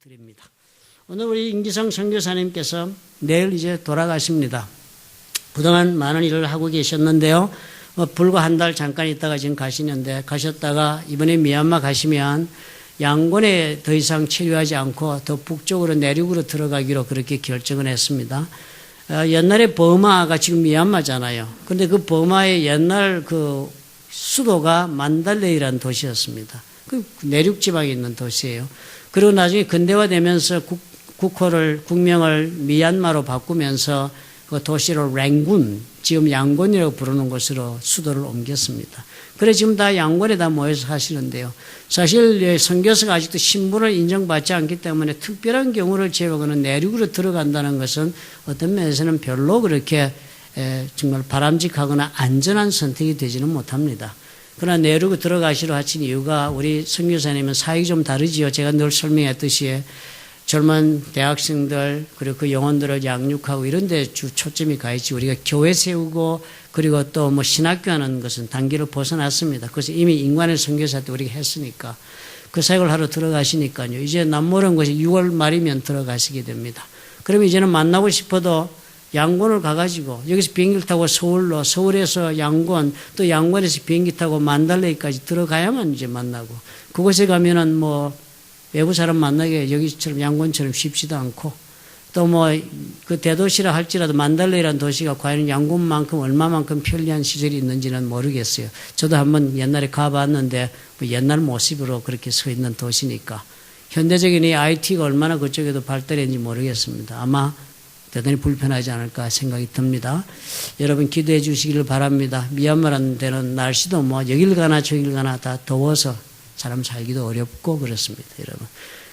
드립니다. 오늘 우리 임기성 선교사님께서 내일 이제 돌아가십니다. 그동안 많은 일을 하고 계셨는데요. 불과 한 달 잠깐 있다가 지금 가시는데, 가셨다가 이번에 미얀마 가시면 양곤에 더 이상 체류하지 않고 더 북쪽으로 내륙으로 들어가기로 그렇게 결정을 했습니다. 옛날에 버마가 지금 미얀마잖아요. 근데 그 버마의 옛날 그 수도가 만달레이라는 도시였습니다. 그 내륙 지방에 있는 도시예요. 그리고 나중에 근대화되면서 국명을 미얀마로 바꾸면서 그 도시를 랭군, 지금 양곤이라고 부르는 곳으로 수도를 옮겼습니다. 그래 지금 다 양곤에 다 모여서 사시는데요. 사실 선교사가 아직도 신분을 인정받지 않기 때문에 특별한 경우를 제외하고는 내륙으로 들어간다는 것은 어떤 면에서는 별로 그렇게 정말 바람직하거나 안전한 선택이 되지는 못합니다. 그러나 내륙으로 들어가시려 하신 이유가 우리 선교사님은 사역이 좀 다르지요. 제가 늘 설명했듯이 젊은 대학생들 그리고 그 영혼들을 양육하고 이런 데 주 초점이 가 있지, 우리가 교회 세우고 그리고 또 뭐 신학교 하는 것은 단계를 벗어났습니다. 그래서 이미 인간의 선교사 때 우리가 했으니까 그 사역을 하러 들어가시니까요. 이제 남모른 것이 6월 말이면 들어가시게 됩니다. 그러면 이제는 만나고 싶어도 양곤을 가가지고 여기서 비행기를 타고 서울로, 서울에서 양곤, 또 양곤에서 비행기 타고 만달레이까지 들어가야만 이제 만나고, 그곳에 가면은 뭐 외부 사람 만나기 여기처럼 양곤처럼 쉽지도 않고, 또 뭐 그 대도시라 할지라도 만달레이라는 도시가 과연 양곤만큼 얼마만큼 편리한 시설이 있는지는 모르겠어요. 저도 한번 옛날에 가봤는데 뭐 옛날 모습으로 그렇게 서 있는 도시니까 현대적인 이 IT가 얼마나 그쪽에도 발달했는지 모르겠습니다. 아마 대단히 불편하지 않을까 생각이 듭니다. 여러분 기도해 주시기를 바랍니다. 미얀마라는 데는 날씨도 뭐 여길 가나 저길 가나 다 더워서 사람 살기도 어렵고 그렇습니다. 여러분,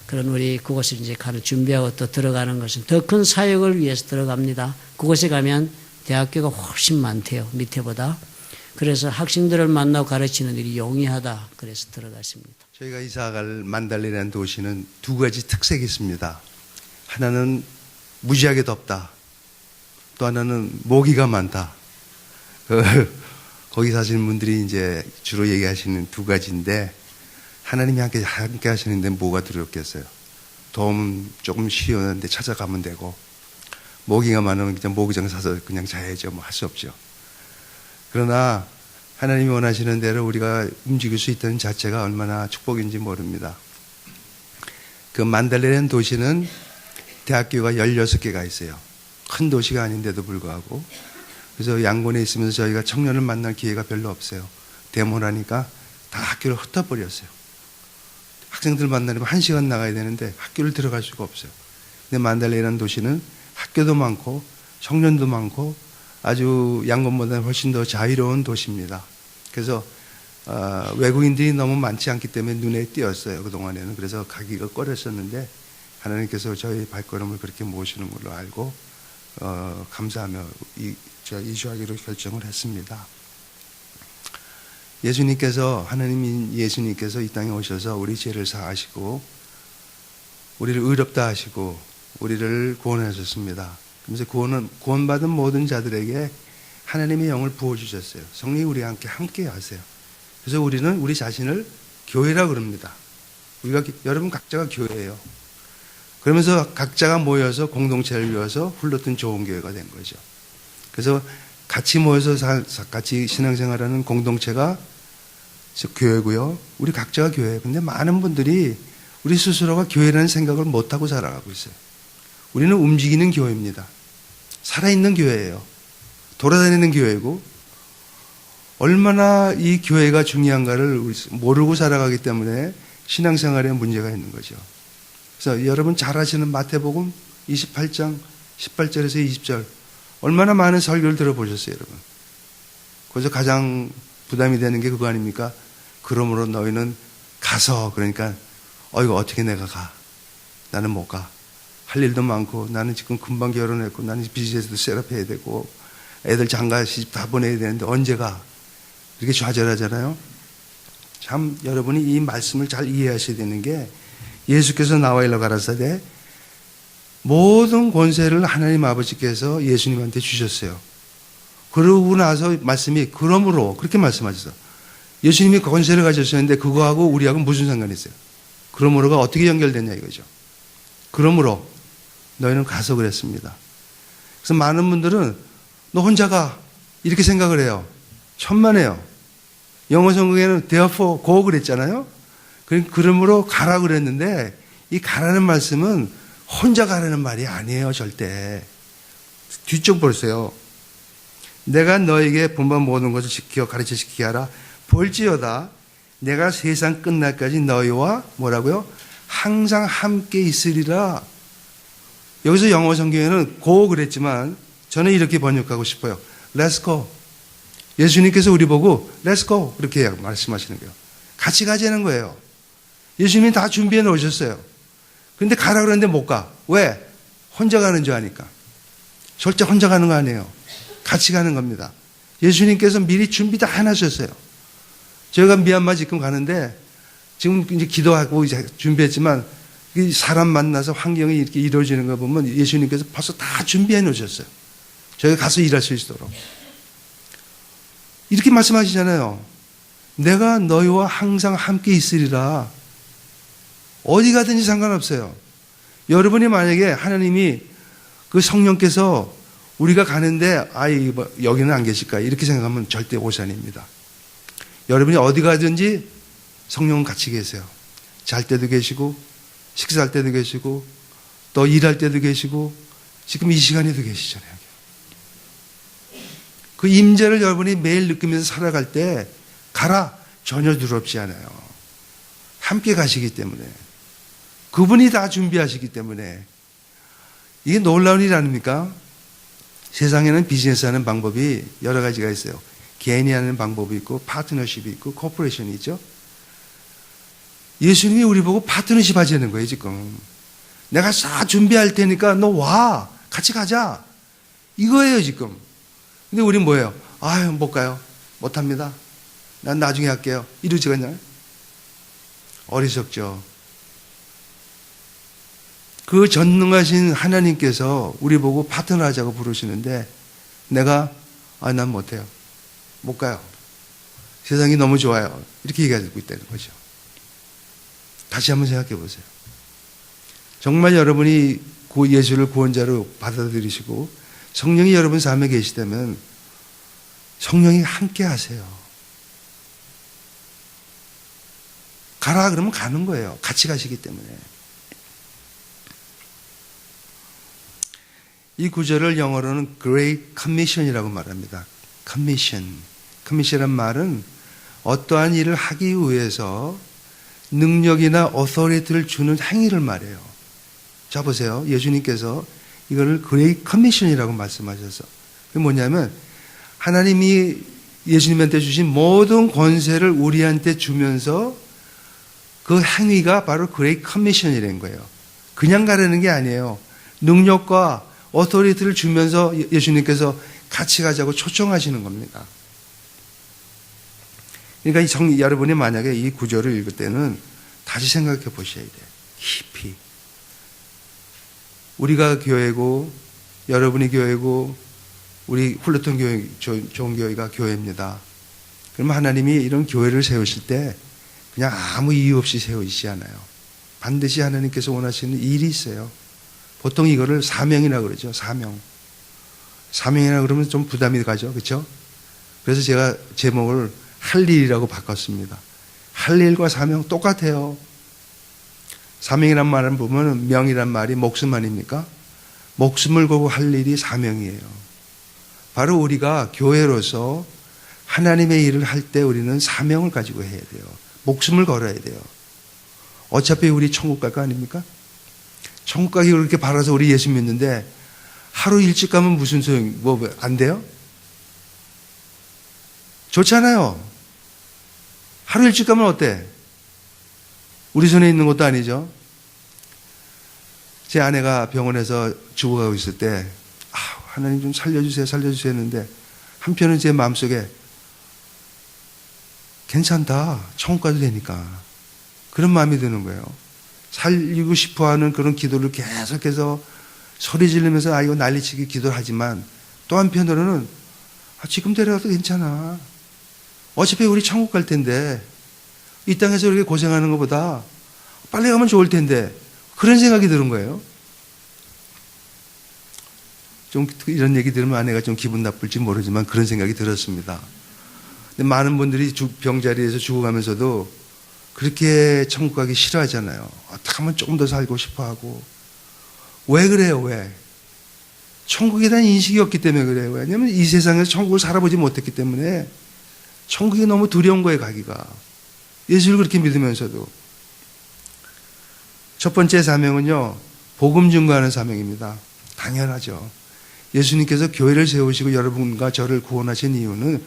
그런 우리 그곳을 이제 가는 준비하고 또 들어가는 것은 더 큰 사역을 위해서 들어갑니다. 그곳에 가면 대학교가 훨씬 많대요, 밑에보다. 그래서 학생들을 만나고 가르치는 일이 용이하다, 그래서 들어갔습니다. 저희가 이사갈 만달레라는 도시는 두 가지 특색이 있습니다. 하나는 무지하게 덥다. 또 하나는 모기가 많다. 거기 사시는 분들이 이제 주로 얘기하시는 두 가지인데, 하나님이 함께 하시는데 뭐가 두렵겠어요. 더우면 조금 쉬었는데 찾아가면 되고, 모기가 많으면 그냥 모기장 사서 그냥 자야죠. 뭐 할 수 없죠. 그러나 하나님이 원하시는 대로 우리가 움직일 수 있다는 자체가 얼마나 축복인지 모릅니다. 그 만달레라는 도시는 대학교가 16개가 있어요. 큰 도시가 아닌데도 불구하고. 그래서 양곤에 있으면서 저희가 청년을 만날 기회가 별로 없어요. 데모라니까 다 학교를 흩어버렸어요. 학생들 만나려면 1시간 나가야 되는데 학교를 들어갈 수가 없어요. 근데 만달레라는 도시는 학교도 많고 청년도 많고 아주 양곤보다 훨씬 더 자유로운 도시입니다. 그래서 외국인들이 너무 많지 않기 때문에 눈에 띄었어요. 그동안에는. 그래서 가기가 꺼렸었는데 하나님께서 저희 발걸음을 그렇게 모시는 걸로 알고 감사하며 이주하기로 결정을 했습니다. 하나님 예수님께서 이 땅에 오셔서 우리 죄를 사하시고 우리를 의롭다 하시고 우리를 구원하셨습니다. 그래서 구원받은 모든 자들에게 하나님의 영을 부어주셨어요. 성령이 우리와 함께 하세요. 그래서 우리는 우리 자신을 교회라 그럽니다. 여러분 각자가 교회예요. 그러면서 각자가 모여서 공동체를 이루어서 흘렀던 좋은 교회가 된 거죠. 그래서 같이 모여서 같이 신앙생활하는 공동체가 교회고요. 우리 각자가 교회예요. 근데 많은 분들이 우리 스스로가 교회라는 생각을 못하고 살아가고 있어요. 우리는 움직이는 교회입니다. 살아있는 교회예요. 돌아다니는 교회고, 얼마나 이 교회가 중요한가를 모르고 살아가기 때문에 신앙생활에 문제가 있는 거죠. 그래서 여러분 잘 아시는 마태복음 28장 18절에서 20절, 얼마나 많은 설교를 들어보셨어요, 여러분. 거기서 가장 부담이 되는 게 그거 아닙니까? 그러므로 너희는 가서, 그러니까 이거 어떻게 내가 가? 나는 못 가. 할 일도 많고, 나는 지금 금방 결혼했고, 나는 비즈니스도 셋업해야 되고, 애들 장가 시집 다 보내야 되는데 언제 가? 이렇게 좌절하잖아요. 참 여러분이 이 말씀을 잘 이해하셔야 되는 게, 예수께서 나와 일러 가라사대 모든 권세를 하나님 아버지께서 예수님한테 주셨어요. 그러고 나서 말씀이 그러므로 그렇게 말씀하셨어요. 예수님이 권세를 가졌었는데 그거하고 우리하고 무슨 상관이 있어요? 그러므로가 어떻게 연결되냐 이거죠. 그러므로 너희는 가서 그랬습니다. 그래서 많은 분들은 너 혼자 가 이렇게 생각을 해요. 천만에요. 영어 성경에는 therefore go 그랬잖아요. 그러므로 가라 그랬는데 이 가라는 말씀은 혼자 가라는 말이 아니에요. 절대. 뒤쪽 보세요. 내가 너에게 본반 모든 것을 지켜 가르쳐 지키게 하라. 볼지어다 내가 세상 끝날까지 너희와 뭐라고요? 항상 함께 있으리라. 여기서 영어 성경에는 go 그랬지만 저는 이렇게 번역하고 싶어요. Let's go. 예수님께서 우리 보고 Let's go 그렇게 말씀하시는 거예요. 같이 가자는 거예요. 예수님이 다 준비해 놓으셨어요. 그런데 가라 그러는데 못 가. 왜? 혼자 가는 줄 아니까. 절대 혼자 가는 거 아니에요. 같이 가는 겁니다. 예수님께서 미리 준비 다 해놨었어요. 저희가 미얀마 지금 가는데 지금 이제 기도하고 이제 준비했지만 사람 만나서 환경이 이렇게 이루어지는 거 보면 예수님께서 벌써 다 준비해 놓으셨어요. 저희가 가서 일할 수 있도록. 이렇게 말씀하시잖아요. 내가 너희와 항상 함께 있으리라. 어디 가든지 상관없어요. 여러분이 만약에 하나님이 그 성령께서 우리가 가는데 여기는 안 계실까 이렇게 생각하면 절대 오산입니다. 여러분이 어디 가든지 성령은 같이 계세요. 잘 때도 계시고 식사할 때도 계시고 또 일할 때도 계시고 지금 이 시간에도 계시잖아요. 그 임재를 여러분이 매일 느끼면서 살아갈 때 가라 전혀 두렵지 않아요. 함께 가시기 때문에 그분이 다 준비하시기 때문에 이게 놀라운 일 아닙니까? 세상에는 비즈니스 하는 방법이 여러 가지가 있어요. 개인이 하는 방법이 있고 파트너십이 있고 코퍼레이션이 있죠. 예수님이 우리 보고 파트너십 하자는 거예요. 지금 내가 싹 준비할 테니까 너 와 같이 가자 이거예요 지금. 근데 우린 뭐예요? 아유 못 가요. 못합니다. 난 나중에 할게요. 이러지겠나요? 어리석죠. 그 전능하신 하나님께서 우리 보고 파트너 하자고 부르시는데 내가 난 못해요. 못 가요. 세상이 너무 좋아요. 이렇게 얘기하고 있다는 거죠. 다시 한번 생각해 보세요. 정말 여러분이 예수를 구원자로 받아들이시고 성령이 여러분 삶에 계시다면 성령이 함께 하세요. 가라 그러면 가는 거예요. 같이 가시기 때문에. 이 구절을 영어로는 Great Commission이라고 말합니다. Commission. Commission이란 말은 어떠한 일을 하기 위해서 능력이나 authority를 주는 행위를 말해요. 자 보세요. 예수님께서 이거를 Great Commission이라고 말씀하셔서 그게 뭐냐면 하나님이 예수님한테 주신 모든 권세를 우리한테 주면서 그 행위가 바로 Great Commission이라는 거예요. 그냥 가려는 게 아니에요. 능력과 어토리티를 주면서 예수님께서 같이 가자고 초청하시는 겁니다. 그러니까 여러분이 만약에 이 구절을 읽을 때는 다시 생각해 보셔야 돼요. 깊이. 우리가 교회고 여러분이 교회고 우리 훌레톤 교회, 좋은 교회가 교회입니다. 그러면 하나님이 이런 교회를 세우실 때 그냥 아무 이유 없이 세우시지 않아요. 반드시 하나님께서 원하시는 일이 있어요. 보통 이거를 사명이라고 그러죠. 사명이라 그러면 좀 부담이 가죠. 그렇죠? 그래서 제가 제목을 할 일이라고 바꿨습니다. 할 일과 사명 똑같아요. 사명이란 말은 보면 명이란 말이 목숨 아닙니까? 목숨을 걸고 할 일이 사명이에요. 바로 우리가 교회로서 하나님의 일을 할 때 우리는 사명을 가지고 해야 돼요. 목숨을 걸어야 돼요. 어차피 우리 천국 갈 거 아닙니까? 천국 가기 그렇게 바라서 우리 예수 믿는데 하루 일찍 가면 무슨 소용, 안 돼요? 좋잖아요. 하루 일찍 가면 어때? 우리 손에 있는 것도 아니죠. 제 아내가 병원에서 죽어가고 있을 때 하나님 좀 살려주세요 했는데 한편은 제 마음속에 괜찮다. 천국 가도 되니까. 그런 마음이 드는 거예요. 살리고 싶어하는 그런 기도를 계속해서 소리 지르면서 이거 난리치기 기도를 하지만 또 한편으로는 지금 데려가도 괜찮아. 어차피 우리 천국 갈 텐데 이 땅에서 이렇게 고생하는 것보다 빨리 가면 좋을 텐데 그런 생각이 드는 거예요. 좀 이런 얘기 들으면 아내가 좀 기분 나쁠지 모르지만 그런 생각이 들었습니다. 근데 많은 분들이 병자리에서 죽어가면서도 그렇게 천국 가기 싫어하잖아요. 어떻게 하면 조금 더 살고 싶어 하고. 왜 그래요, 왜? 천국에 대한 인식이 없기 때문에 그래요. 왜냐하면 이 세상에서 천국을 살아보지 못했기 때문에 천국이 너무 두려운 거예요, 가기가. 예수를 그렇게 믿으면서도. 첫 번째 사명은요, 복음 증거하는 사명입니다. 당연하죠. 예수님께서 교회를 세우시고 여러분과 저를 구원하신 이유는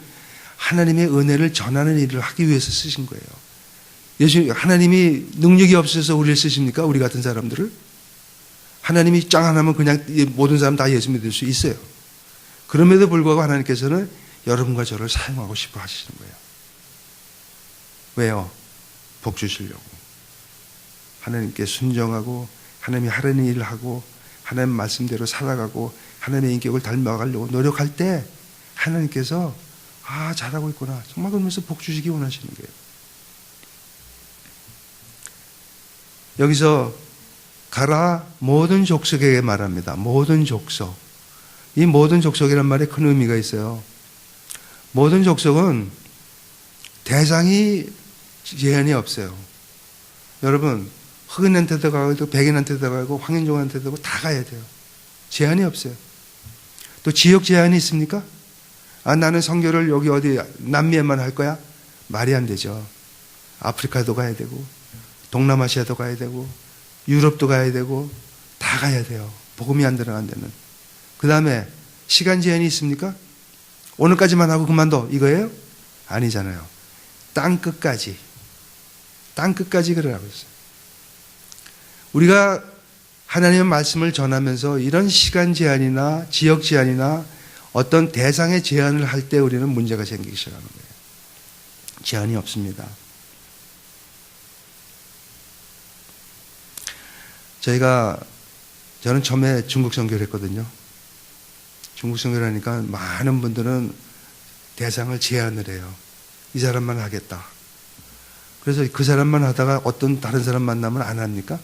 하나님의 은혜를 전하는 일을 하기 위해서 쓰신 거예요. 하나님이 능력이 없어서 우리를 쓰십니까? 우리 같은 사람들을? 하나님이 짱 하나면 그냥 모든 사람 다 예수 믿을 수 있어요. 그럼에도 불구하고 하나님께서는 여러분과 저를 사용하고 싶어 하시는 거예요. 왜요? 복 주시려고. 하나님께 순종하고 하나님이 하라는 일을 하고 하나님 말씀대로 살아가고 하나님의 인격을 닮아가려고 노력할 때 하나님께서 잘하고 있구나. 정말 그러면서 복 주시기 원하시는 거예요. 여기서 가라 모든 족속에게 말합니다. 모든 족속. 이 모든 족속이란 말에 큰 의미가 있어요. 모든 족속은 대상이 제한이 없어요. 여러분, 흑인한테도 가고 백인한테도 가고 황인종한테도 가고 다 가야 돼요. 제한이 없어요. 또 지역 제한이 있습니까? 나는 선교를 여기 어디 남미에만 할 거야? 말이 안 되죠. 아프리카도 가야 되고 동남아시아도 가야 되고 유럽도 가야 되고 다 가야 돼요. 복음이 안 들어간 데는. 그 다음에 시간 제한이 있습니까? 오늘까지만 하고 그만둬 이거예요? 아니잖아요. 땅끝까지 그러라고 했어요. 우리가 하나님의 말씀을 전하면서 이런 시간 제한이나 지역 제한이나 어떤 대상의 제한을 할 때 우리는 문제가 생기기 시작하는 거예요. 제한이 없습니다. 저는 처음에 중국 선교를 했거든요. 중국 선교를 하니까 많은 분들은 대상을 제한을 해요. 이 사람만 하겠다. 그래서 그 사람만 하다가 어떤 다른 사람 만나면 안 합니까?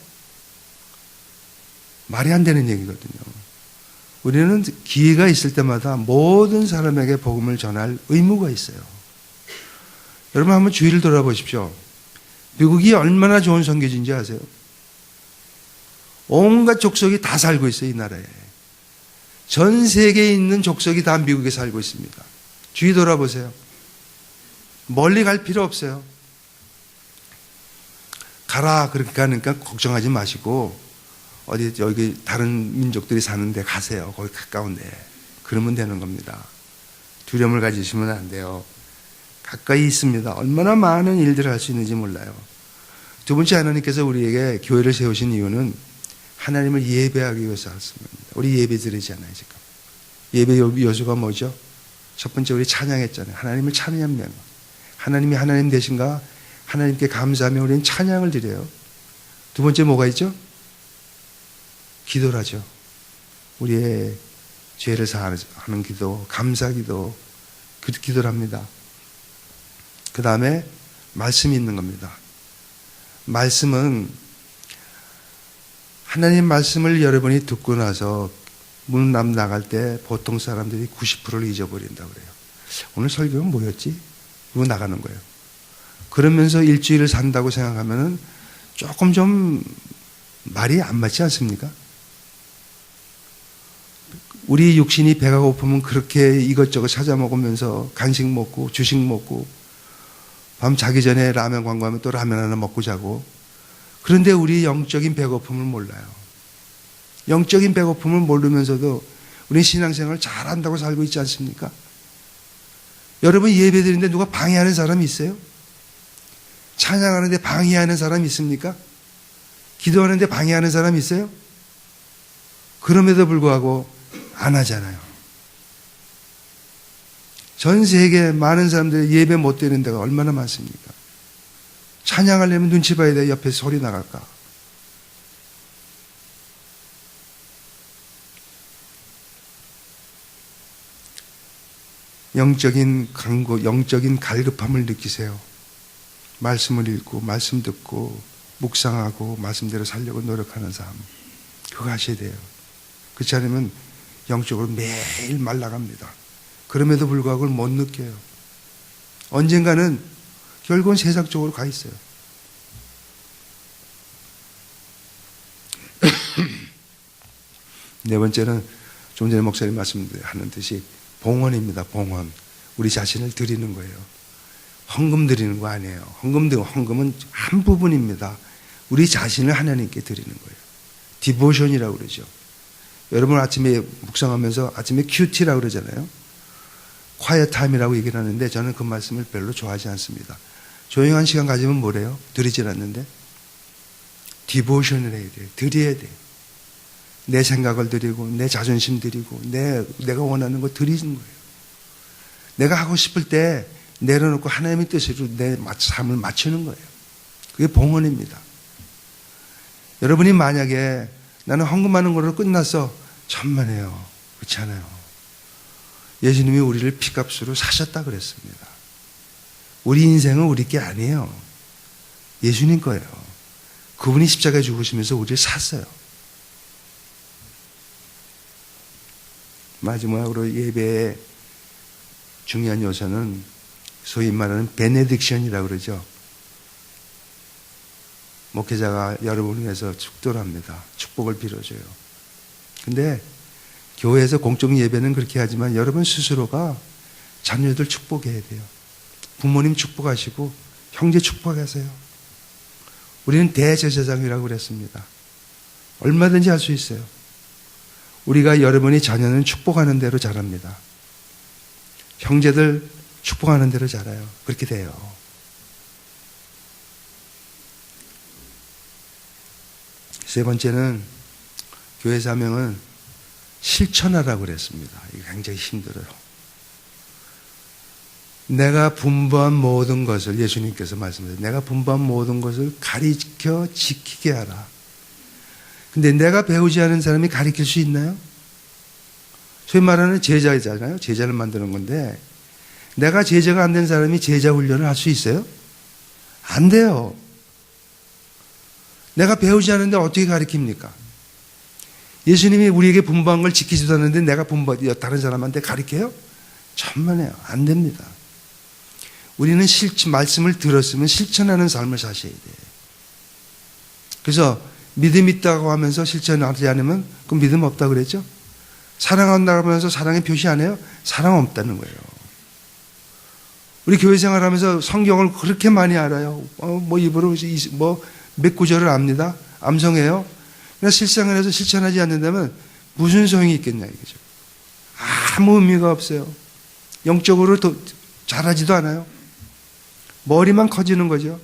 말이 안 되는 얘기거든요. 우리는 기회가 있을 때마다 모든 사람에게 복음을 전할 의무가 있어요. 여러분 한번 주위를 돌아보십시오. 미국이 얼마나 좋은 선교지인지 아세요? 온갖 족속이 다 살고 있어요, 이 나라에. 전 세계에 있는 족속이 다 미국에 살고 있습니다. 주위 돌아보세요. 멀리 갈 필요 없어요. 가라 그렇게 가니까 걱정하지 마시고 어디 여기 다른 민족들이 사는데 가세요. 거기 가까운데. 그러면 되는 겁니다. 두려움을 가지시면 안 돼요. 가까이 있습니다. 얼마나 많은 일들을 할 수 있는지 몰라요. 두 번째, 하나님께서 우리에게 교회를 세우신 이유는 하나님을 예배하기 위해서 하셨습니다. 우리 예배 드리잖아요, 지금. 예배 요소가 뭐죠? 첫 번째, 우리 찬양했잖아요. 하나님을 찬양하면. 하나님이 하나님 되신가? 하나님께 감사하며 우리는 찬양을 드려요. 두 번째 뭐가 있죠? 기도를 하죠. 우리의 죄를 사하는 기도, 감사 기도, 기도를 합니다. 그 다음에 말씀이 있는 겁니다. 말씀은 하나님 말씀을 여러분이 듣고 나서 문 앞 나갈 때 보통 사람들이 90%를 잊어버린다고 그래요. 오늘 설교는 뭐였지? 이거 나가는 거예요. 그러면서 일주일을 산다고 생각하면은 조금 좀 말이 안 맞지 않습니까? 우리 육신이 배가 고프면 그렇게 이것저것 찾아 먹으면서 간식 먹고 주식 먹고 밤 자기 전에 라면 광고하면 또 라면 하나 먹고 자고. 그런데 우리 영적인 배고픔을 몰라요. 영적인 배고픔을 모르면서도 우리 신앙생활을 잘한다고 살고 있지 않습니까? 여러분 예배 드리는데 누가 방해하는 사람이 있어요? 찬양하는데 방해하는 사람이 있습니까? 기도하는데 방해하는 사람이 있어요? 그럼에도 불구하고 안 하잖아요. 전 세계 많은 사람들이 예배 못 드리는 데가 얼마나 많습니까? 찬양하려면 눈치 봐야 돼. 옆에 소리 나갈까? 영적인 강고, 영적인 갈급함을 느끼세요. 말씀을 읽고, 말씀 듣고, 묵상하고 말씀대로 살려고 노력하는 삶. 그거 하셔야 돼요. 그렇지 않으면 영적으로 매일 말라갑니다. 그럼에도 불구하고 그걸 못 느껴요. 언젠가는 결국은 세상 쪽으로 가 있어요. 네 번째는 좀 전에 목사님 말씀하는 듯이 봉헌입니다. 봉헌. 우리 자신을 드리는 거예요. 헌금 드리는 거 아니에요. 헌금은 한 부분입니다. 우리 자신을 하나님께 드리는 거예요. 디보션이라고 그러죠. 여러분 아침에 묵상하면서 아침에 큐티라고 그러잖아요. quiet time이라고 얘기를 하는데 저는 그 말씀을 별로 좋아하지 않습니다. 조용한 시간 가지면 뭐래요? 드리질 않는데 디보션을 해야 돼요. 드려야 돼요. 내 생각을 드리고 내 자존심 드리고 내가 원하는 거 드리는 거예요. 내가 하고 싶을 때 내려놓고 하나님의 뜻으로 내 삶을 맞추는 거예요. 그게 봉헌입니다. 여러분이 만약에 나는 헌금하는 걸로 끝나서 천만에요. 그렇지 않아요. 예수님이 우리를 피값으로 사셨다 그랬습니다. 우리 인생은 우리 게 아니에요. 예수님 거예요. 그분이 십자가에 죽으시면서 우리를 샀어요. 마지막으로 예배의 중요한 요소는 소위 말하는 베네딕션이라고 그러죠. 목회자가 여러분을 위해서 축도를 합니다. 축복을 빌어줘요. 근데 교회에서 공적 예배는 그렇게 하지만 여러분 스스로가 자녀들 축복해야 돼요. 부모님 축복하시고 형제 축복하세요. 우리는 대제사장이라고 그랬습니다. 얼마든지 할 수 있어요. 우리가 여러분이 자녀는 축복하는 대로 자랍니다. 형제들 축복하는 대로 자라요. 그렇게 돼요. 세 번째는 교회 사명은 실천하라고 그랬습니다. 이게 굉장히 힘들어요. 내가 분부한 모든 것을 예수님께서 말씀하셨어요. 내가 분부한 모든 것을 가르쳐 지키게 하라. 근데 내가 배우지 않은 사람이 가르칠 수 있나요? 소위 말하는 제자잖아요. 제자를 만드는 건데 내가 제자가 안 된 사람이 제자 훈련을 할 수 있어요? 안 돼요. 내가 배우지 않는데 어떻게 가르칩니까? 예수님이 우리에게 분부한 걸 지키지도 않는데 내가 다른 사람한테 가르쳐요? 천만에요. 안 됩니다. 우리는 말씀을 들었으면 실천하는 삶을 사셔야 돼요. 그래서 믿음 있다고 하면서 실천하지 않으면 그 믿음 없다고 그랬죠? 사랑한다고 하면서 사랑의 표시 안 해요? 사랑 없다는 거예요. 우리 교회 생활하면서 성경을 그렇게 많이 알아요. 입으로 몇 구절을 압니다. 암송해요. 그러나 실생활에서 실천하지 않는다면 무슨 소용이 있겠냐 이거죠. 아무 의미가 없어요. 영적으로 잘하지도 않아요. 머리만 커지는 거죠.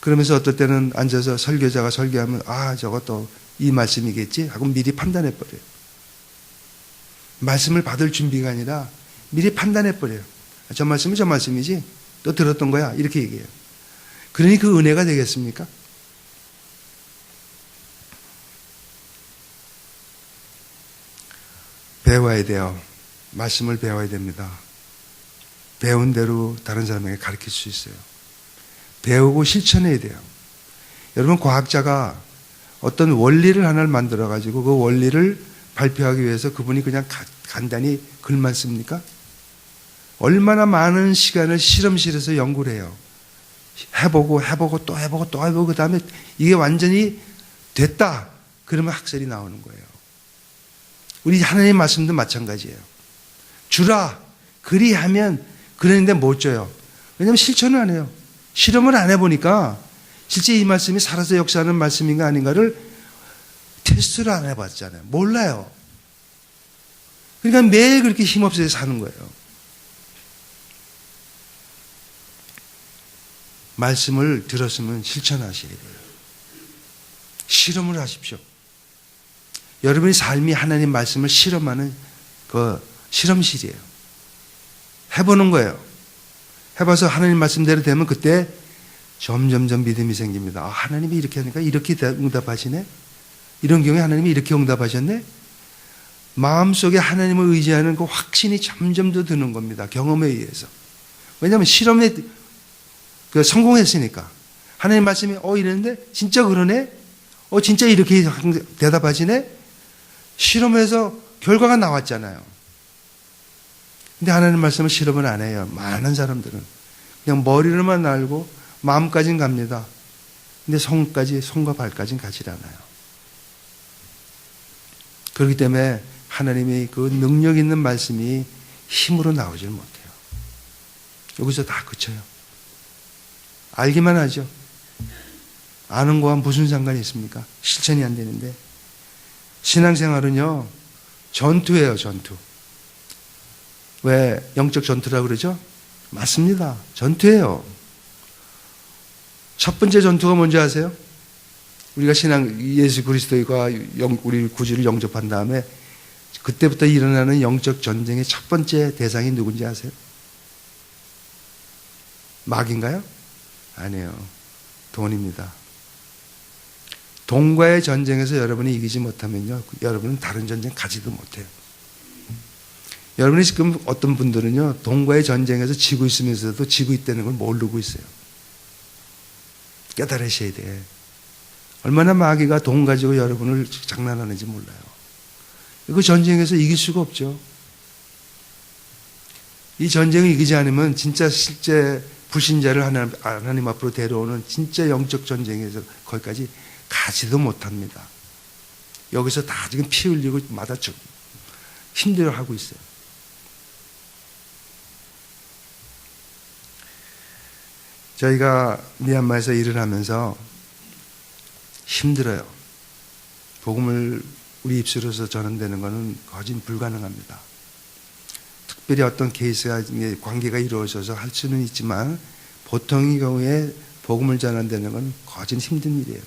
그러면서 어떨 때는 앉아서 설교자가 설교하면 저것도 이 말씀이겠지 하고 미리 판단해버려요. 말씀을 받을 준비가 아니라 미리 판단해버려요. 저 말씀은 저 말씀이지 또 들었던 거야 이렇게 얘기해요. 그러니 그 은혜가 되겠습니까? 배워야 돼요. 말씀을 배워야 됩니다. 배운 대로 다른 사람에게 가르칠 수 있어요. 배우고 실천해야 돼요. 여러분 과학자가 어떤 원리를 하나를 만들어가지고 그 원리를 발표하기 위해서 그분이 그냥 간단히 글만 씁니까? 얼마나 많은 시간을 실험실에서 연구를 해요. 해보고 또 해보고 그 다음에 이게 완전히 됐다. 그러면 학설이 나오는 거예요. 우리 하나님의 말씀도 마찬가지예요. 주라. 그리하면 그러는데 못 줘요. 왜냐하면 실천을 안 해요. 실험을 안 해보니까 실제 이 말씀이 살아서 역사하는 말씀인가 아닌가를 테스트를 안 해봤잖아요. 몰라요. 그러니까 매일 그렇게 힘없이 사는 거예요. 말씀을 들었으면 실천하셔야 돼요. 실험을 하십시오. 여러분의 삶이 하나님 말씀을 실험하는 그 실험실이에요. 해보는 거예요. 해봐서 하나님 말씀대로 되면 그때 점점점 믿음이 생깁니다. 하나님이 이렇게 하니까 이렇게 응답하시네? 이런 경우에 하나님이 이렇게 응답하셨네? 마음속에 하나님을 의지하는 그 확신이 점점 더 드는 겁니다. 경험에 의해서. 왜냐하면 실험에 성공했으니까. 하나님 말씀이 이랬는데 진짜 그러네? 진짜 이렇게 대답하시네? 실험해서 결과가 나왔잖아요. 근데 하나님 말씀은 실험을 안 해요. 많은 사람들은. 그냥 머리로만 알고 마음까지는 갑니다. 근데 손과 발까지는 가지 않아요. 그렇기 때문에 하나님이 그 능력 있는 말씀이 힘으로 나오질 못해요. 여기서 다 그쳐요. 알기만 하죠. 아는 거와 무슨 상관이 있습니까? 실천이 안 되는데. 신앙생활은요, 전투예요, 전투. 왜 영적 전투라고 그러죠? 맞습니다. 전투예요. 첫 번째 전투가 뭔지 아세요? 우리가 예수 그리스도가 우리 구주를 영접한 다음에 그때부터 일어나는 영적 전쟁의 첫 번째 대상이 누군지 아세요? 마귀인가요? 아니에요. 돈입니다. 돈과의 전쟁에서 여러분이 이기지 못하면요, 여러분은 다른 전쟁 가지도 못해요. 여러분이 지금 어떤 분들은요, 돈과의 전쟁에서 지고 있으면서도 지고 있다는 걸 모르고 있어요. 깨달으셔야 돼. 얼마나 마귀가 돈 가지고 여러분을 장난하는지 몰라요. 그 전쟁에서 이길 수가 없죠. 이 전쟁을 이기지 않으면 진짜 실제 불신자를 하나님 앞으로 데려오는 진짜 영적 전쟁에서 거기까지 가지도 못합니다. 여기서 다 지금 피 흘리고 마다 힘들어하고 있어요. 저희가 미얀마에서 일을 하면서 힘들어요. 복음을 우리 입술에서 전환되는 것은 거진 불가능합니다. 특별히 어떤 케이스가 관계가 이루어져서 할 수는 있지만 보통의 경우에 복음을 전환되는 건 거진 힘든 일이에요.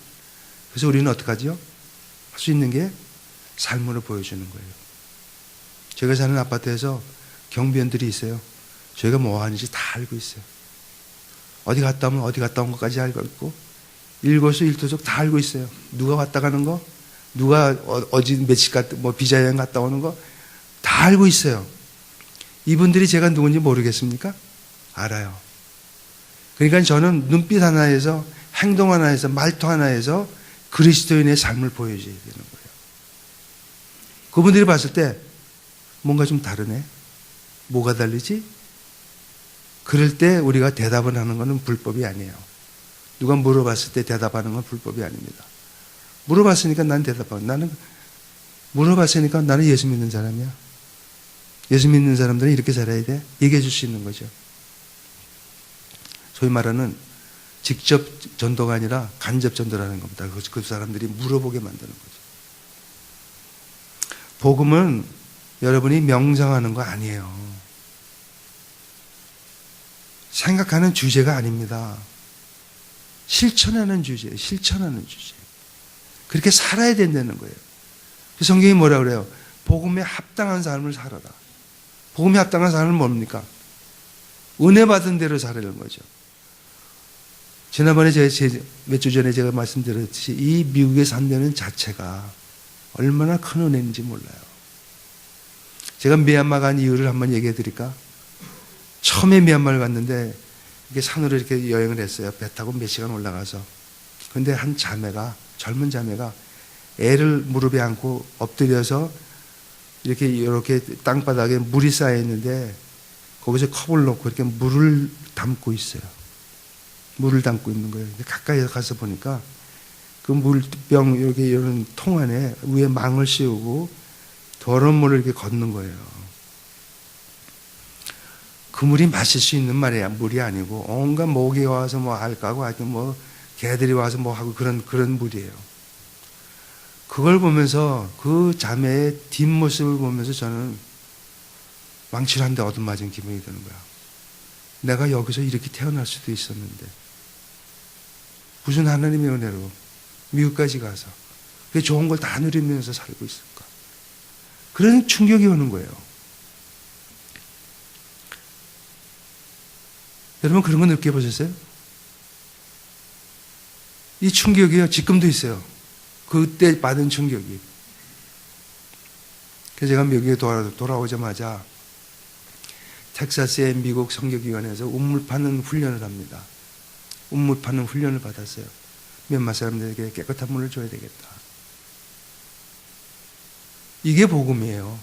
그래서 우리는 어떻게 하죠? 할 수 있는 게 삶으로 보여주는 거예요. 제가 사는 아파트에서 경비원들이 있어요. 저희가 뭐 하는지 다 알고 있어요. 어디 갔다 오면 어디 갔다 온 것까지 알고 있고 일거수일투족 다 알고 있어요. 누가 왔다 가는 거, 누가 어디 며칠 비자여행 갔다 오는 거 다 알고 있어요. 이분들이 제가 누군지 모르겠습니까? 알아요. 그러니까 저는 눈빛 하나에서 행동 하나에서 말투 하나에서 그리스도인의 삶을 보여줘야 되는 거예요. 그분들이 봤을 때 뭔가 좀 다르네. 뭐가 다르지? 그럴 때 우리가 대답을 하는 것은 불법이 아니에요. 누가 물어봤을 때 대답하는 건 불법이 아닙니다. 물어봤으니까 난 대답하고 물어봤으니까 나는 예수 믿는 사람이야. 예수 믿는 사람들은 이렇게 살아야 돼. 얘기해 줄 수 있는 거죠. 소위 말하는 직접 전도가 아니라 간접 전도라는 겁니다. 그 사람들이 물어보게 만드는 거죠. 복음은 여러분이 명상하는 거 아니에요. 생각하는 주제가 아닙니다. 실천하는 주제예요. 실천하는 주제. 그렇게 살아야 된다는 거예요. 성경이 뭐라 그래요? 복음에 합당한 삶을 살아라. 복음에 합당한 삶은 뭡니까? 은혜 받은 대로 살아가는 거죠. 지난번에 몇 주 전에 제가 말씀드렸듯이 이 미국에 산다는 자체가 얼마나 큰 은혜인지 몰라요. 제가 미얀마 간 이유를 한번 얘기해 드릴까? 처음에 미얀마를 갔는데 이렇게 산으로 이렇게 여행을 했어요. 배 타고 몇 시간 올라가서. 근데 한 젊은 자매가 애를 무릎에 안고 엎드려서 이렇게 땅바닥에 물이 쌓여 있는데 거기서 컵을 놓고 이렇게 물을 담고 있어요. 물을 담고 있는 거예요. 가까이 가서 보니까 그 물병 이런 통 안에 위에 망을 씌우고 더러운 물을 이렇게 걷는 거예요. 그 물이 마실 수 있는 물이 아니고 온갖 모기가 와서 뭐 알까고 하여튼 뭐 개들이 와서 뭐 하고 그런 물이에요. 그걸 보면서 그 자매의 뒷모습을 보면서 저는 망치를 한 대 얻어맞은 기분이 드는 거야. 내가 여기서 이렇게 태어날 수도 있었는데 무슨 하나님의 은혜로 미국까지 가서 그 좋은 걸 다 누리면서 살고 있을까? 그런 충격이 오는 거예요. 여러분 그런 거 느껴보셨어요? 이 충격이요. 지금도 있어요. 그때 받은 충격이. 그래서 제가 미국에 돌아오자마자 텍사스의 미국 선교기관에서 우물 파는 훈련을 합니다. 우물 파는 훈련을 받았어요. 미얀마 사람들에게 깨끗한 물을 줘야 되겠다. 이게 복음이에요.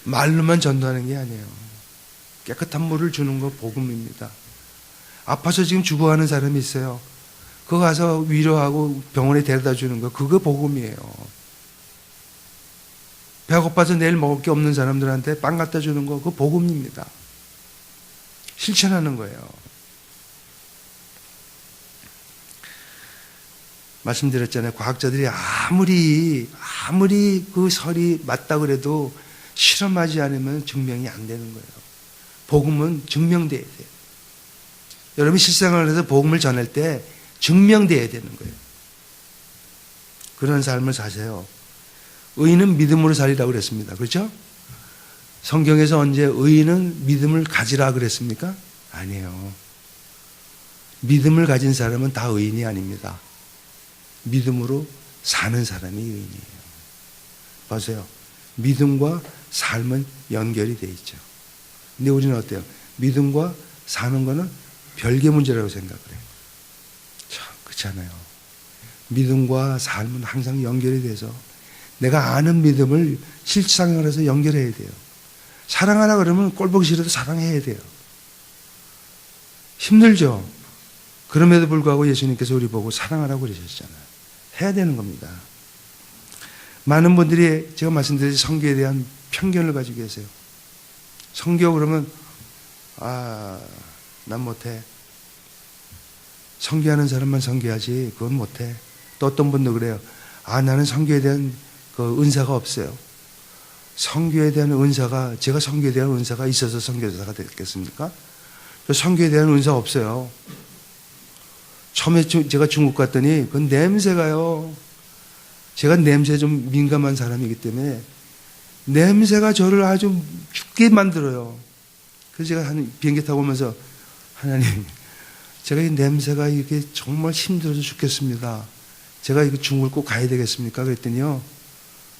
말로만 전도하는 게 아니에요. 깨끗한 물을 주는 거 복음입니다. 아파서 지금 죽어가는 사람이 있어요. 그거 가서 위로하고 병원에 데려다 주는 거, 그거 복음이에요. 배고파서 내일 먹을 게 없는 사람들한테 빵 갖다 주는 거, 그거 복음입니다. 실천하는 거예요. 말씀드렸잖아요. 과학자들이 아무리 그 설이 맞다 그래도 실험하지 않으면 증명이 안 되는 거예요. 복음은 증명돼야 돼요. 여러분 실생활에서 복음을 전할 때 증명돼야 되는 거예요. 그런 삶을 사세요. 의인은 믿음으로 살리라고 그랬습니다. 그렇죠? 성경에서 언제 의인은 믿음을 가지라 그랬습니까? 아니에요. 믿음을 가진 사람은 다 의인이 아닙니다. 믿음으로 사는 사람이 의인이에요. 보세요. 믿음과 삶은 연결이 돼 있죠. 근데 우리는 어때요? 믿음과 사는 거는 별개 문제라고 생각을 해요. 참, 그렇지 않아요. 믿음과 삶은 항상 연결이 돼서 내가 아는 믿음을 실생활에서 연결해야 돼요. 사랑하라 그러면 꼴보기 싫어도 사랑해야 돼요. 힘들죠? 그럼에도 불구하고 예수님께서 우리 보고 사랑하라고 그러셨잖아요. 해야 되는 겁니다. 많은 분들이 제가 말씀드린 성교에 대한 편견을 가지고 계세요. 성교 그러면 난 못해. 성교하는 사람만 성교하지 그건 못해. 또 어떤 분도 그래요. 나는 성교에 대한 그 은사가 없어요. 성교에 대한 은사가, 제가 성교에 대한 은사가 있어서 선교사가 됐겠습니까? 성교에 대한 은사 없어요. 처음에 제가 중국 갔더니 그 냄새가요. 제가 냄새에 좀 민감한 사람이기 때문에 냄새가 저를 아주 죽게 만들어요. 그래서 제가 비행기 타고 오면서 하나님, 제가 이 냄새가 이게 정말 힘들어서 죽겠습니다. 제가 이거 중국을 꼭 가야 되겠습니까? 그랬더니요.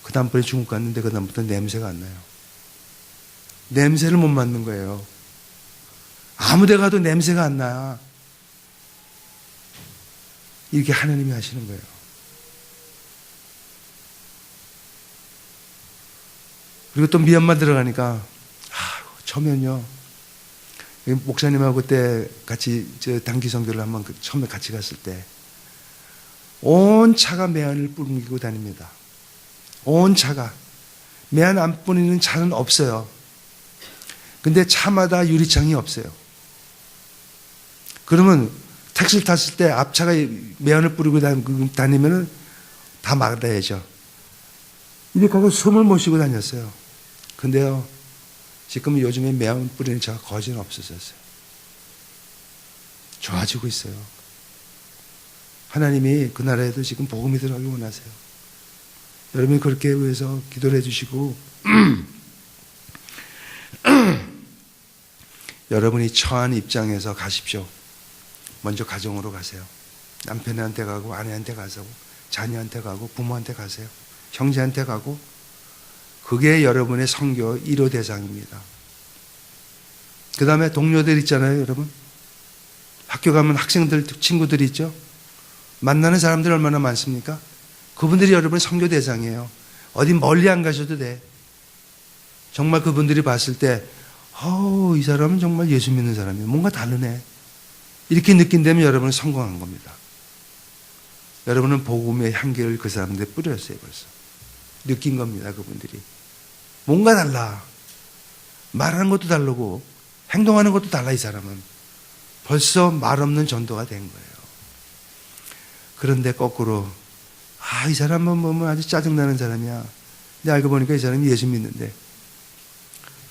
그 다음번에 중국 갔는데 그 다음부터 냄새가 안 나요. 냄새를 못 맡는 거예요. 아무 데 가도 냄새가 안 나. 이렇게 하나님이 하시는 거예요. 그리고 또 미얀마 들어가니까 처음엔요. 목사님하고 그때 같이 단기 선교를 한번 처음에 같이 갔을 때 온 차가 매안을 뿌리고 다닙니다. 온 차가. 매안 안 뿌리는 차는 없어요. 근데 차마다 유리창이 없어요. 그러면 택시를 탔을 때 앞차가 매안을 뿌리고 다니면 다 막아야죠. 이렇게 하고 숨을 못 쉬고 다녔어요. 근데요, 지금 요즘에 매안 뿌리는 차가 거진 없어졌어요. 좋아지고 있어요. 하나님이 그 나라에도 지금 복음이 들어가기 원하세요. 여러분이 그렇게 위해서 기도를 해주시고 여러분이 처한 입장에서 가십시오. 먼저 가정으로 가세요. 남편한테 가고 아내한테 가서 자녀한테 가고 부모한테 가세요. 형제한테 가고 그게 여러분의 선교 1호 대상입니다. 그 다음에 동료들 있잖아요, 여러분. 학교 가면 학생들, 친구들이 있죠. 만나는 사람들 얼마나 많습니까? 그분들이 여러분의 선교 대상이에요. 어디 멀리 안 가셔도 돼. 정말 그분들이 봤을 때 이 사람은 정말 예수 믿는 사람이에요. 뭔가 다르네. 이렇게 느낀다면 여러분은 성공한 겁니다. 여러분은 복음의 향기를 그 사람들에 뿌렸어요. 벌써 느낀 겁니다. 그분들이 뭔가 달라. 말하는 것도 다르고 행동하는 것도 달라. 이 사람은 벌써 말 없는 전도가 된 거예요. 그런데 거꾸로 이 사람은 보면 아주 짜증나는 사람이야. 근데 알고 보니까 이 사람이 예수 믿는데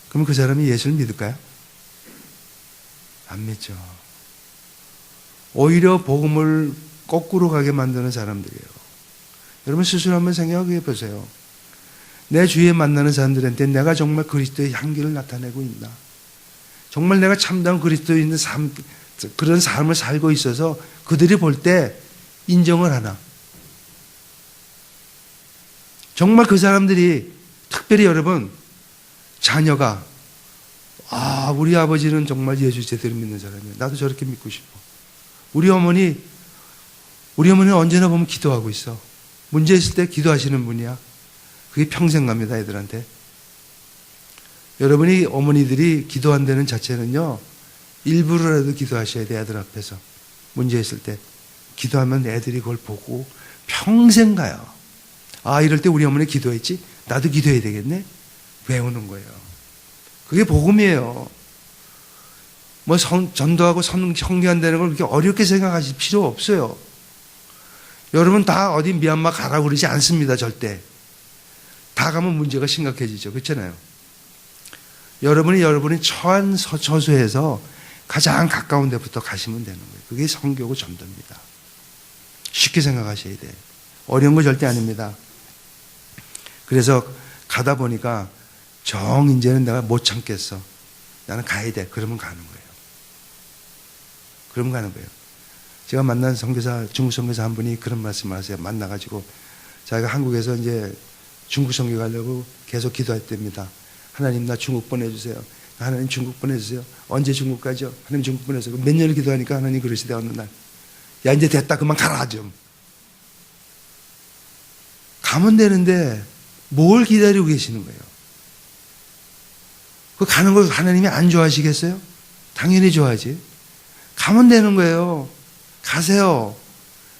그럼 그 사람이 예수를 믿을까요? 안 믿죠. 오히려 복음을 거꾸로 가게 만드는 사람들이에요. 여러분 스스로 한번 생각해 보세요. 내 주위에 만나는 사람들한테 내가 정말 그리스도의 향기를 나타내고 있나? 정말 내가 참다운 그리스도인의 삶, 그런 삶을 살고 있어서 그들이 볼 때 인정을 하나? 정말 그 사람들이 특별히 여러분 자녀가 우리 아버지는 정말 예수 제대로 믿는 사람이야. 나도 저렇게 믿고 싶어. 우리 어머니는 언제나 보면 기도하고 있어. 문제 있을 때 기도하시는 분이야. 그게 평생 갑니다, 애들한테. 여러분이 어머니들이 기도한다는 자체는요, 일부러라도 기도하셔야 돼, 애들 앞에서. 문제 있을 때. 기도하면 애들이 그걸 보고 평생 가요. 아, 이럴 때 우리 어머니 기도했지? 나도 기도해야 되겠네? 배우는 거예요. 그게 복음이에요. 뭐 전도하고 성교한다는 걸 그렇게 어렵게 생각하실 필요 없어요. 여러분 다 어디 미얀마 가라고 그러지 않습니다, 절대. 다 가면 문제가 심각해지죠. 그렇잖아요. 여러분이 처한 처소에서 가장 가까운 데부터 가시면 되는 거예요. 그게 성교고 전도입니다. 쉽게 생각하셔야 돼요. 어려운 거 절대 아닙니다. 그래서 가다 보니까 이제는 내가 못 참겠어. 나는 가야 돼. 그러면 가는 거예요. 그러면 가는 거예요. 제가 만난 선교사, 중국 선교사 한 분이 그런 말씀을 하세요. 만나가지고 자기가 한국에서 이제 중국 선교 가려고 계속 기도했답니다. 하나님 나 중국 보내주세요. 하나님 중국 보내주세요. 언제 중국 가죠? 하나님 중국 보내주세요. 몇 년을 기도하니까 하나님 그러시대 어느 날. 야 이제 됐다. 그만 가라 좀. 가면 되는데 뭘 기다리고 계시는 거예요? 그 가는 걸 하나님이 안 좋아하시겠어요? 당연히 좋아하지. 가면 되는 거예요. 가세요.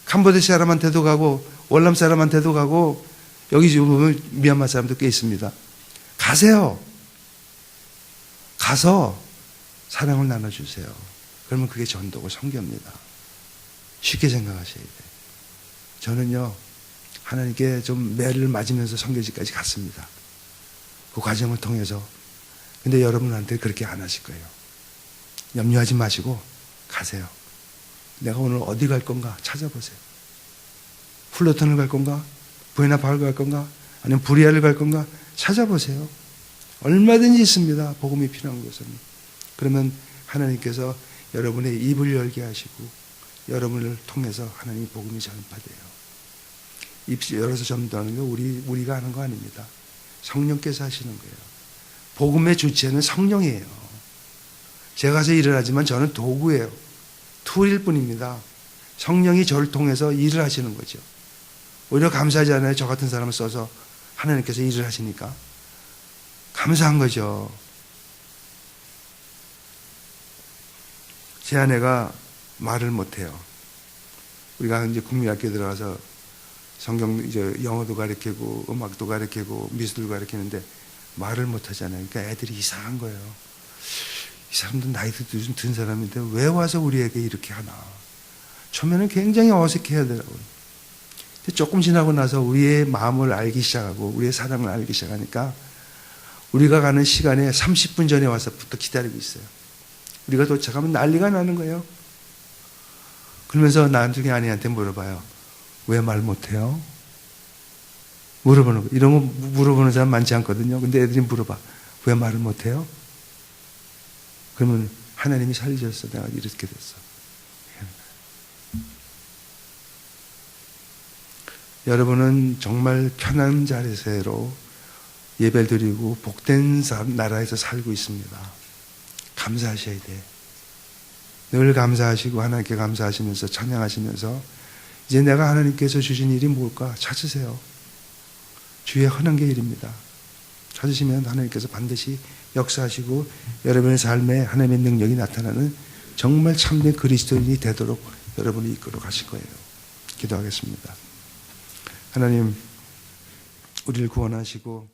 캄보디아 사람한테도 가고 월남 사람한테도 가고 여기 지금 보면 미얀마 사람도 꽤 있습니다. 가세요. 가서 사랑을 나눠주세요. 그러면 그게 전도고 선교입니다. 쉽게 생각하셔야 돼요. 저는요 하나님께 좀 매를 맞으면서 선교지까지 갔습니다. 그 과정을 통해서. 근데 여러분한테 그렇게 안 하실 거예요. 염려하지 마시고 가세요. 내가 오늘 어디 갈 건가 찾아보세요. 플로턴을 갈 건가? 부에나파를 갈 건가? 아니면 부리아를 갈 건가? 찾아보세요. 얼마든지 있습니다. 복음이 필요한 곳은. 그러면 하나님께서 여러분의 입을 열게 하시고 여러분을 통해서 하나님의 복음이 전파돼요. 입 열어서 전도하는 거 우리가 하는 거 아닙니다. 성령께서 하시는 거예요. 복음의 주체는 성령이에요. 제가 가서 일을 하지만 저는 도구예요. 툴일 뿐입니다. 성령이 저를 통해서 일을 하시는 거죠. 오히려 감사하지 않아요? 저 같은 사람을 써서 하나님께서 일을 하시니까. 감사한 거죠. 제 아내가 말을 못해요. 우리가 이제 국민학교에 들어가서 성경 이제 영어도 가르치고 음악도 가르치고 미술도 가르치는데 말을 못하잖아요. 그러니까 애들이 이상한 거예요. 이 사람도 나이도 좀 든 사람인데 왜 와서 우리에게 이렇게 하나. 처음에는 굉장히 어색해야 되더라고요. 근데 조금 지나고 나서 우리의 마음을 알기 시작하고 우리의 사랑을 알기 시작하니까 우리가 가는 시간에 30분 전에 와서부터 기다리고 있어요. 우리가 도착하면 난리가 나는 거예요. 그러면서 나중에 아내한테 물어봐요. 왜 말 못해요? 물어보는 거. 이런 거 물어보는 사람 많지 않거든요. 근데 애들이 물어봐. 왜 말을 못해요? 그러면 하나님이 살리셨어. 내가 이렇게 됐어. 여러분은 정말 편한 자세로 예배를 드리고 복된 나라에서 살고 있습니다. 감사하셔야 돼. 늘 감사하시고 하나님께 감사하시면서 찬양하시면서 이제 내가 하나님께서 주신 일이 뭘까 찾으세요. 주의 흔한 게 일입니다. 찾으시면 하나님께서 반드시 역사하시고 여러분의 삶에 하나님의 능력이 나타나는 정말 참된 그리스도인이 되도록 여러분이 이끌어 가실 거예요. 기도하겠습니다. 하나님, 우리를 구원하시고